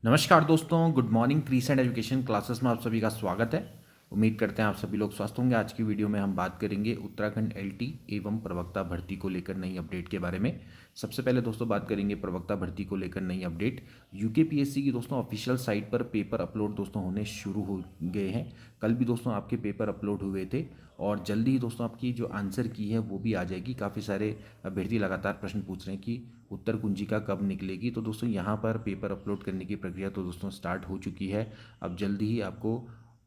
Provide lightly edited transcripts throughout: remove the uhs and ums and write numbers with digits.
नमस्कार दोस्तों, good morning. Trees and education classes में आप सभी का स्वागत है। उम्मीद करते हैं आप सभी लोग स्वस्थ होंगे। आज की वीडियो में हम बात करेंगे उत्तराखंड एलटी एवं प्रवक्ता भर्ती को लेकर नई अपडेट के बारे में। सबसे पहले दोस्तों बात करेंगे प्रवक्ता भर्ती को लेकर नई अपडेट। यूकेपीएससी की दोस्तों ऑफिशियल साइट पर पेपर अपलोड दोस्तों होने शुरू हो गए हैं। कल भी दोस्तों आपके पेपर अपलोड हुए थे और जल्दी ही दोस्तों आपकी जो आंसर की है वो भी आ जाएगी। काफ़ी सारे अभ्यर्थी लगातार प्रश्न पूछ रहे हैं कि उत्तर कुंजिका कब निकलेगी। तो दोस्तों यहाँ पर पेपर अपलोड करने की प्रक्रिया तो दोस्तों स्टार्ट हो चुकी है। अब जल्दी ही आपको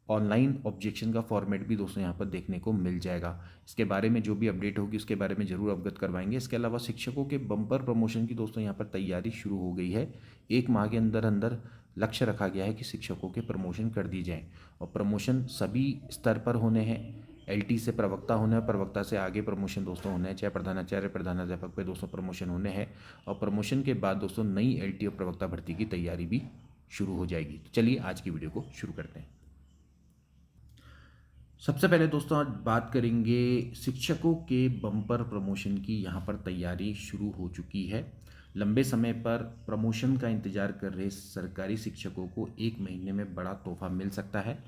ऑनलाइन ऑब्जेक्शन का फॉर्मेट भी दोस्तों यहाँ पर देखने को मिल जाएगा। इसके बारे में जो भी अपडेट होगी उसके बारे में ज़रूर अवगत करवाएंगे। इसके अलावा शिक्षकों के बम्पर प्रमोशन की दोस्तों यहाँ पर तैयारी शुरू हो गई है। 1 माह के अंदर अंदर लक्ष्य रखा गया है कि शिक्षकों के प्रमोशन कर दी जाए और प्रमोशन सभी स्तर पर होने हैं। एलटी से प्रवक्ता होना है, प्रवक्ता से आगे प्रमोशन दोस्तों होना है, चाहे प्रधानाचार्य प्रधानाध्यापक पे दोस्तों प्रमोशन होने हैं। और प्रमोशन के बाद दोस्तों नई एलटी और प्रवक्ता भर्ती की तैयारी भी शुरू हो जाएगी। तो चलिए आज की वीडियो को शुरू करते हैं। सबसे पहले दोस्तों आज बात करेंगे शिक्षकों के बम्पर प्रमोशन की। यहाँ पर तैयारी शुरू हो चुकी है। लंबे समय पर प्रमोशन का इंतजार कर रहे सरकारी शिक्षकों को 1 महीने में बड़ा तोहफा मिल सकता है।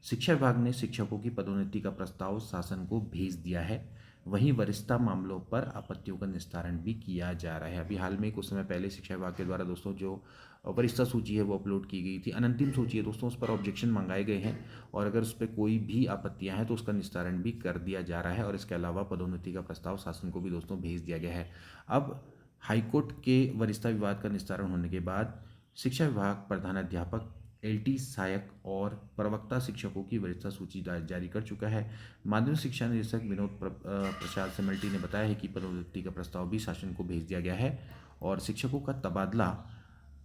शिक्षा विभाग ने शिक्षकों की पदोन्नति का प्रस्ताव शासन को भेज दिया है। वहीं वरिष्ठता मामलों पर आपत्तियों का निस्तारण भी किया जा रहा है। अभी हाल में कुछ समय पहले शिक्षा विभाग के द्वारा दोस्तों जो वरिष्ठता सूची है वो अपलोड की गई थी। अनंतिम सूची है दोस्तों, उस पर ऑब्जेक्शन मंगाए गए हैं और अगर उस पर कोई भी आपत्तियां हैं तो उसका निस्तारण भी कर दिया जा रहा है। और इसके अलावा पदोन्नति का प्रस्ताव शासन को भी दोस्तों भेज दिया गया है। अब हाईकोर्ट के वरिष्ठता विवाद का निस्तारण होने के बाद शिक्षा विभाग प्रधानाध्यापक, एलटी सहायक और प्रवक्ता शिक्षकों की वरिष्ठता सूची जारी कर चुका है। माध्यमिक शिक्षा निदेशक विनोद प्रसाद सिमल्टी ने बताया है कि पदोन्नति का प्रस्ताव भी शासन को भेज दिया गया है और शिक्षकों का तबादला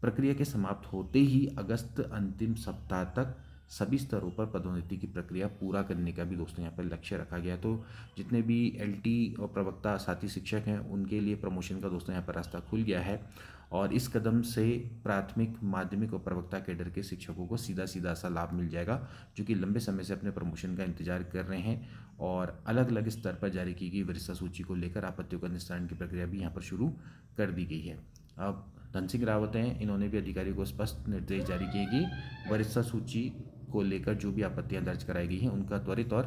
प्रक्रिया के समाप्त होते ही अगस्त अंतिम सप्ताह तक सभी स्तरों पर पदोन्नति की प्रक्रिया पूरा करने का भी दोस्तों यहाँ पर लक्ष्य रखा गया। तो जितने भी एलटी और प्रवक्ता साथी शिक्षक हैं उनके लिए प्रमोशन का दोस्तों यहाँ पर रास्ता खुल गया है और इस कदम से प्राथमिक, माध्यमिक और प्रवक्ता कैडर के शिक्षकों को सीधा सीधा सा लाभ मिल जाएगा जो कि लंबे समय से अपने प्रमोशन का इंतजार कर रहे हैं। और अलग अलग स्तर पर जारी की गई वरिष्ठता सूची को लेकर आपत्तियों का निस्तारण की प्रक्रिया भी यहाँ पर शुरू कर दी गई है। अब धन सिंह रावत हैं, इन्होंने भी अधिकारियों को स्पष्ट निर्देश जारी किए कि वरिष्ठता सूची को लेकर जो भी आपत्तियां दर्ज कराई गई हैं उनका त्वरित और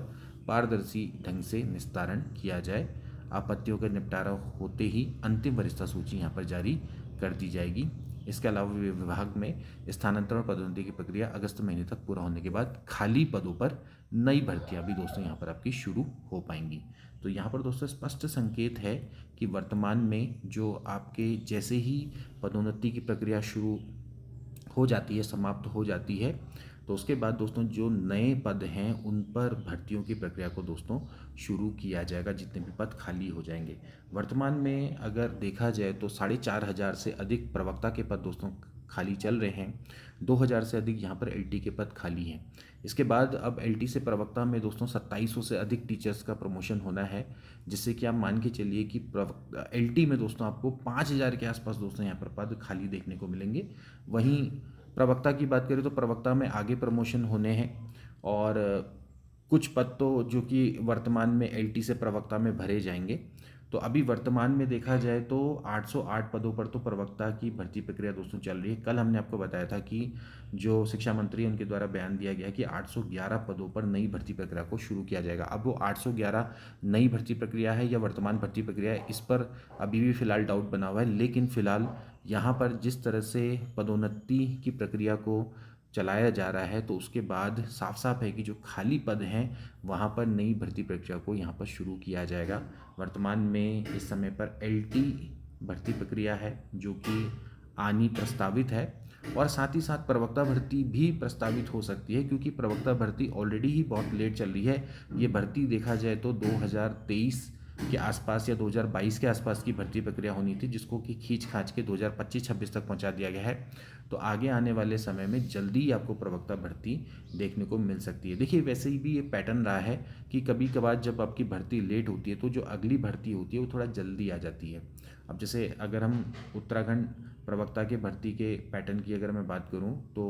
पारदर्शी ढंग से निस्तारण किया जाए। आपत्तियों का निपटारा होते ही अंतिम वरिष्ठता सूची यहाँ पर जारी कर दी जाएगी। इसके अलावा विभाग में स्थानांतरण पदोन्नति की प्रक्रिया अगस्त महीने तक पूरा होने के बाद खाली पदों पर नई भर्तियां भी दोस्तों यहाँ पर आपकी शुरू हो पाएंगी। तो यहाँ पर दोस्तों स्पष्ट संकेत है कि वर्तमान में जो आपके जैसे ही पदोन्नति की प्रक्रिया शुरू हो जाती है, समाप्त हो जाती है, तो उसके बाद दोस्तों जो नए पद हैं उन पर भर्तियों की प्रक्रिया को दोस्तों शुरू किया जाएगा। जितने भी पद खाली हो जाएंगे, वर्तमान में अगर देखा जाए तो 4,500 से अधिक प्रवक्ता के पद दोस्तों खाली चल रहे हैं। 2,000 से अधिक यहाँ पर एलटी के पद खाली हैं। इसके बाद अब एलटी से प्रवक्ता में दोस्तों 2700 से अधिक टीचर्स का प्रमोशन होना है, जिससे कि आप मान के चलिए कि एलटी में दोस्तों आपको 5,000 के आसपास दोस्तों यहाँ पर पद खाली देखने को मिलेंगे। वहीं प्रवक्ता की बात करें तो प्रवक्ता में आगे प्रमोशन होने हैं और कुछ पद तो जो कि वर्तमान में एलटी से प्रवक्ता में भरे जाएंगे। तो अभी वर्तमान में देखा जाए तो 808 पदों पर तो प्रवक्ता की भर्ती प्रक्रिया दोस्तों चल रही है। कल हमने आपको बताया था कि जो शिक्षा मंत्री हैं उनके द्वारा बयान दिया गया कि 811 पदों पर नई भर्ती प्रक्रिया को शुरू किया जाएगा। अब वो 811 नई भर्ती प्रक्रिया है या वर्तमान भर्ती प्रक्रिया है, इस पर अभी भी फिलहाल डाउट बना हुआ है। लेकिन फिलहाल यहाँ पर जिस तरह से पदोन्नति की प्रक्रिया को चलाया जा रहा है तो उसके बाद साफ साफ है कि जो खाली पद हैं वहाँ पर नई भर्ती प्रक्रिया को यहाँ पर शुरू किया जाएगा। वर्तमान में इस समय पर एलटी भर्ती प्रक्रिया है जो कि आनी प्रस्तावित है और साथ ही साथ प्रवक्ता भर्ती भी प्रस्तावित हो सकती है, क्योंकि प्रवक्ता भर्ती ऑलरेडी ही बहुत लेट चल रही है। ये भर्ती देखा जाए तो 2023 के आसपास या 2022 के आसपास की भर्ती प्रक्रिया होनी थी, जिसको कि खींच खांच के 2025-26 तक पहुंचा दिया गया है। तो आगे आने वाले समय में जल्दी ही आपको प्रवक्ता भर्ती देखने को मिल सकती है। देखिए वैसे ही भी ये पैटर्न रहा है कि कभी कभार जब आपकी भर्ती लेट होती है तो जो अगली भर्ती होती है वो थोड़ा जल्दी आ जाती है। अब जैसे अगर हम उत्तराखंड प्रवक्ता के भर्ती के पैटर्न की अगर मैं बात करूं तो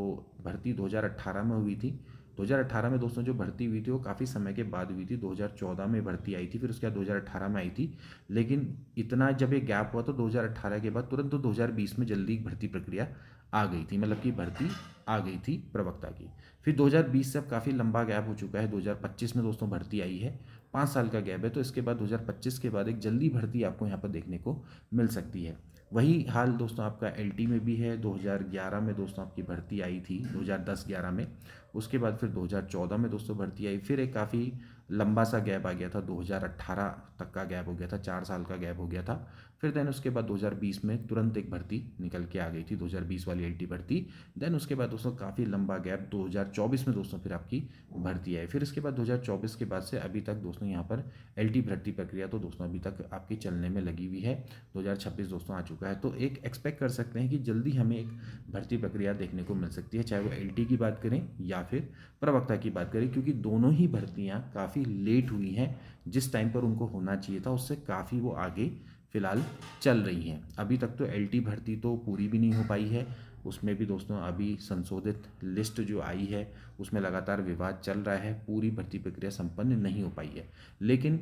भर्ती 2018 में हुई थी। 2018 में दोस्तों जो भर्ती हुई थी वो काफ़ी समय के बाद हुई थी। 2014 में भर्ती आई थी, फिर उसके बाद 2018 में आई थी। लेकिन इतना जब एक गैप हुआ तो 2018 के बाद तुरंत तो 2020 में जल्दी भर्ती प्रक्रिया आ गई थी, मतलब कि भर्ती आ गई थी प्रवक्ता की। फिर 2020 से अब काफ़ी लंबा गैप हो चुका है, 2025 में दोस्तों भर्ती आई है, 5 साल का गैप है, तो इसके बाद 2025 के बाद एक जल्दी भर्ती आपको यहाँ पर देखने को मिल सकती है। वही हाल दोस्तों आपका एलटी में भी है। 2011 में दोस्तों आपकी भर्ती आई थी, 2010-11 में। उसके बाद फिर 2014 में दोस्तों भर्ती आई, फिर एक काफ़ी लंबा सा गैप आ गया था, 2018 तक का गैप हो गया था, 4 साल का गैप हो गया था। फिर देन उसके बाद 2020 में तुरंत एक भर्ती निकल के आ गई थी, 2020 वाली एलटी भर्ती। देन उसके बाद दोस्तों काफ़ी लंबा गैप, 2024 में दोस्तों फिर आपकी भर्ती आई। फिर इसके बाद 2024 के बाद से अभी तक दोस्तों यहाँ पर एलटी भर्ती प्रक्रिया तो दोस्तों अभी तक आपकी चलने में लगी हुई है। 2026 दोस्तों आ चुका है, तो एक एक्सपेक्ट कर सकते हैं कि जल्दी हमें एक भर्ती प्रक्रिया देखने को मिल सकती है, चाहे वो एलटी की बात करें या फिर प्रवक्ता की बात करें, क्योंकि दोनों ही भर्तियां काफ़ी लेट हुई हैं। जिस टाइम पर उनको होना चाहिए था उससे काफ़ी वो आगे फिलहाल चल रही हैं। अभी तक तो एलटी भर्ती तो पूरी भी नहीं हो पाई है, उसमें भी दोस्तों अभी संशोधित लिस्ट जो आई है उसमें लगातार विवाद चल रहा है, पूरी भर्ती प्रक्रिया संपन्न नहीं हो पाई है। लेकिन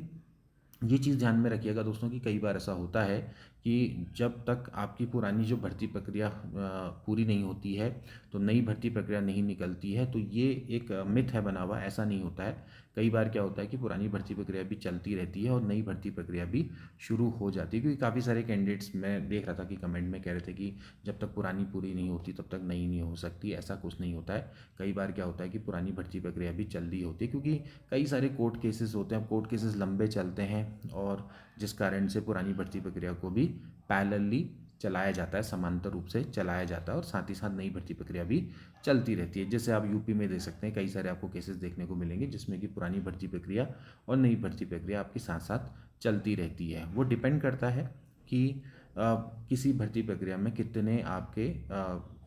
ये चीज़ ध्यान में रखिएगा दोस्तों कि कई बार ऐसा होता है कि जब तक आपकी पुरानी जो भर्ती प्रक्रिया पूरी नहीं होती है तो नई भर्ती प्रक्रिया नहीं निकलती है, तो ये एक मिथ है बना हुआ, ऐसा नहीं होता है। कई बार क्या होता है कि पुरानी भर्ती प्रक्रिया भी चलती रहती है और नई भर्ती प्रक्रिया भी शुरू हो जाती है, क्योंकि काफ़ी सारे कैंडिडेट्स मैं देख रहा था कि कमेंट में कह रहे थे कि जब तक पुरानी पूरी नहीं होती तब तक नई नहीं हो सकती। ऐसा कुछ नहीं होता है। कई बार क्या होता है कि पुरानी भर्ती प्रक्रिया भी चल रही होती है, क्योंकि कई सारे कोर्ट केसेस होते हैं, कोर्ट केसेस लंबे चलते हैं और जिस कारण से पुरानी भर्ती प्रक्रिया को भी पैरेलली चलाया जाता है, समांतर रूप से चलाया जाता है और साथ ही साथ नई भर्ती प्रक्रिया भी चलती रहती है। जैसे आप यूपी में देख सकते हैं, कई सारे आपको केसेस देखने को मिलेंगे जिसमें कि पुरानी भर्ती प्रक्रिया और नई भर्ती प्रक्रिया आपके साथ साथ चलती रहती है। वो डिपेंड करता है कि किसी भर्ती प्रक्रिया में कितने आपके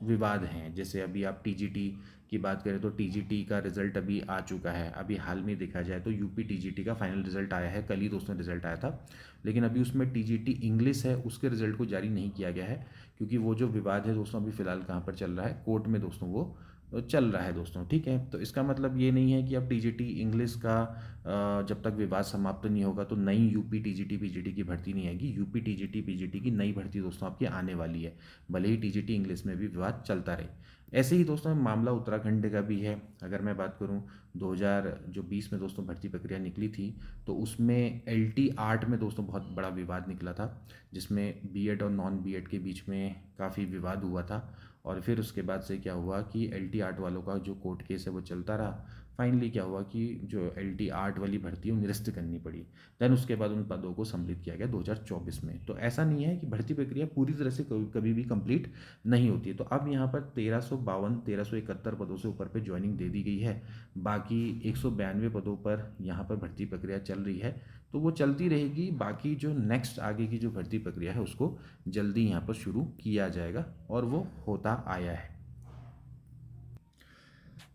विवाद हैं। जैसे अभी आप टीजीटी की बात करें तो टीजीटी का रिजल्ट अभी आ चुका है। अभी हाल में देखा जाए तो यूपी टीजीटी का फाइनल रिजल्ट आया है, कल ही दोस्तों रिजल्ट आया था। लेकिन अभी उसमें टीजीटी इंग्लिश है, उसके रिजल्ट को जारी नहीं किया गया है, क्योंकि वो जो विवाद है दोस्तों अभी फिलहाल कहाँ पर चल रहा है, कोर्ट में दोस्तों वो चल रहा है दोस्तों। ठीक है, तो इसका मतलब ये नहीं है कि अब टीजीटी इंग्लिश का जब तक विवाद समाप्त नहीं होगा तो नई यूपी टीजीटी पीजीटी की भर्ती नहीं आएगी। यूपी टीजीटी पीजीटी की नई भर्ती दोस्तों आपकी आने वाली है, भले ही टीजीटी इंग्लिश में भी विवाद चलता रहे। ऐसे ही दोस्तों मामला उत्तराखंड का भी है। अगर मैं बात करूं 2020 में दोस्तों भर्ती प्रक्रिया निकली थी, तो उसमें एलटी 8 में दोस्तों बहुत बड़ा विवाद निकला था, जिसमें बीएड और नॉन बीएड के बीच में काफ़ी विवाद हुआ था। और फिर उसके बाद से क्या हुआ कि एलटी 8 वालों का जो कोर्ट केस है वो चलता रहा। फाइनली क्या हुआ कि जो एलटी 8 वाली भर्ती है वो निरस्त करनी पड़ी। देन उसके बाद उन पदों को सम्मिलित किया गया 2024 में। तो ऐसा नहीं है कि भर्ती प्रक्रिया पूरी तरह से कभी भी कंप्लीट नहीं होती है। तो अब यहाँ पर 1371 पदों से ऊपर पे ज्वाइनिंग दे दी गई है। बाकी 192 पदों पर यहाँ पर भर्ती प्रक्रिया चल रही है, तो वो चलती रहेगी। बाकी जो नेक्स्ट आगे की जो भर्ती प्रक्रिया है उसको जल्दी यहाँ पर शुरू किया जाएगा और वो होता आया है।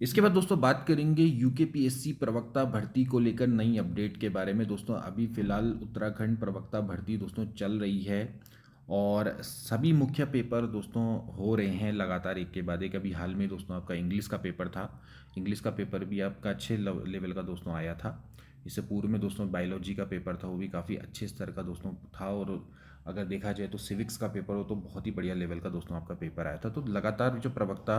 इसके बाद दोस्तों बात करेंगे यूकेपीएससी प्रवक्ता भर्ती को लेकर नई अपडेट के बारे में। दोस्तों अभी फिलहाल उत्तराखंड प्रवक्ता भर्ती दोस्तों चल रही है और सभी मुख्य पेपर दोस्तों हो रहे हैं लगातार एक के बाद एक। अभी हाल में दोस्तों आपका इंग्लिश का पेपर था, इंग्लिश का पेपर भी आपका अच्छे लेवल का दोस्तों आया था। इससे पूर्व में दोस्तों बायोलॉजी का पेपर था, वो भी काफ़ी अच्छे स्तर का दोस्तों था। और अगर देखा जाए तो सिविक्स का पेपर हो तो बहुत ही बढ़िया लेवल का दोस्तों आपका पेपर आया था। तो लगातार जो प्रवक्ता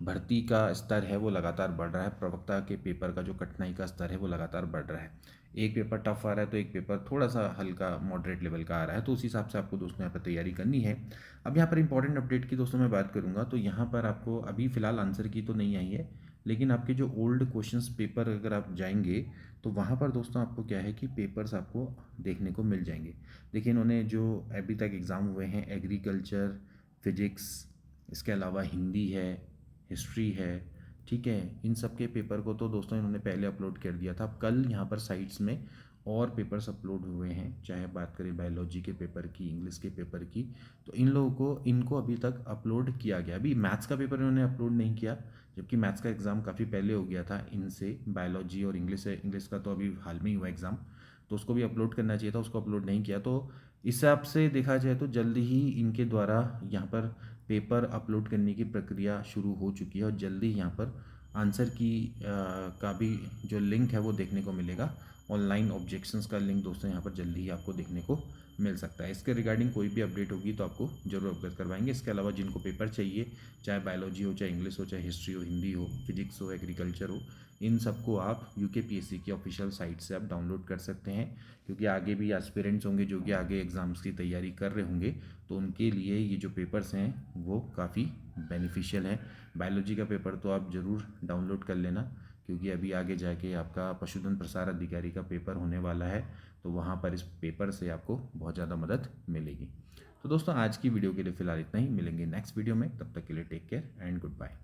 भर्ती का स्तर है वो लगातार बढ़ रहा है, प्रवक्ता के पेपर का जो कठिनाई का स्तर है वो लगातार बढ़ रहा है। एक पेपर टफ आ रहा है तो एक पेपर थोड़ा सा हल्का मॉडरेट लेवल का आ रहा है, तो उस हिसाब से आपको दोस्तों यहाँ पर तैयारी करनी है। अब यहाँ पर इंपॉर्टेंट अपडेट की दोस्तों मैं बात करूँगा तो यहाँ पर आपको अभी फ़िलहाल आंसर की तो नहीं आई है, लेकिन आपके जो ओल्ड क्वेश्चंस पेपर अगर आप जाएंगे तो वहाँ पर दोस्तों आपको क्या है कि पेपर्स आपको देखने को मिल जाएंगे। देखिए इन्होंने जो अभी तक एग्ज़ाम हुए हैं, एग्रीकल्चर, फिजिक्स, इसके अलावा हिंदी है, हिस्ट्री है, ठीक है, इन सब के पेपर को तो दोस्तों इन्होंने पहले अपलोड कर दिया था। अब कल यहाँ पर साइट्स में और पेपर्स अपलोड हुए हैं, चाहे बात करें बायोलॉजी के पेपर की, इंग्लिश के पेपर की, तो इन लोगों को इनको अभी तक अपलोड किया गया। अभी मैथ्स का पेपर इन्होंने अपलोड नहीं किया, जबकि मैथ्स का एग्ज़ाम काफ़ी पहले हो गया था इनसे। बायोलॉजी और इंग्लिश है, इंग्लिश का तो अभी हाल में ही हुआ एग्ज़ाम, तो उसको भी अपलोड करना चाहिए था, उसको अपलोड नहीं किया। तो इस हिसाब से देखा जाए तो जल्द ही इनके द्वारा यहाँ पर पेपर अपलोड करने की प्रक्रिया शुरू हो चुकी है और जल्दी यहाँ पर आंसर की का भी जो लिंक है वो देखने को मिलेगा ऑनलाइन ऑब्जेक्शंस का लिंक दोस्तों यहाँ पर जल्दी ही आपको देखने को मिल सकता है। इसके रिगार्डिंग कोई भी अपडेट होगी तो आपको जरूर अवगत करवाएंगे। इसके अलावा जिनको पेपर चाहिए, चाहे बायोलॉजी हो, चाहे इंग्लिश हो, चाहे हिस्ट्री हो, हिंदी हो, फिजिक्स हो, एग्रीकल्चर हो, इन सबको आप यूकेपीएससी की ऑफिशियल साइट से आप डाउनलोड कर सकते हैं, क्योंकि आगे भी एस्पिरेंट्स होंगे जो कि आगे एग्ज़ाम्स की तैयारी कर रहे होंगे, तो उनके लिए ये जो पेपर्स हैं वो काफ़ी बेनिफिशियल हैं। बायोलॉजी का पेपर तो आप ज़रूर डाउनलोड कर लेना, क्योंकि अभी आगे जाके आपका पशुधन प्रसार अधिकारी का पेपर होने वाला है, तो वहाँ पर इस पेपर से आपको बहुत ज़्यादा मदद मिलेगी। तो दोस्तों आज की वीडियो के लिए फ़िलहाल इतना ही, मिलेंगे नेक्स्ट वीडियो में, तब तक के लिए take care and good bye.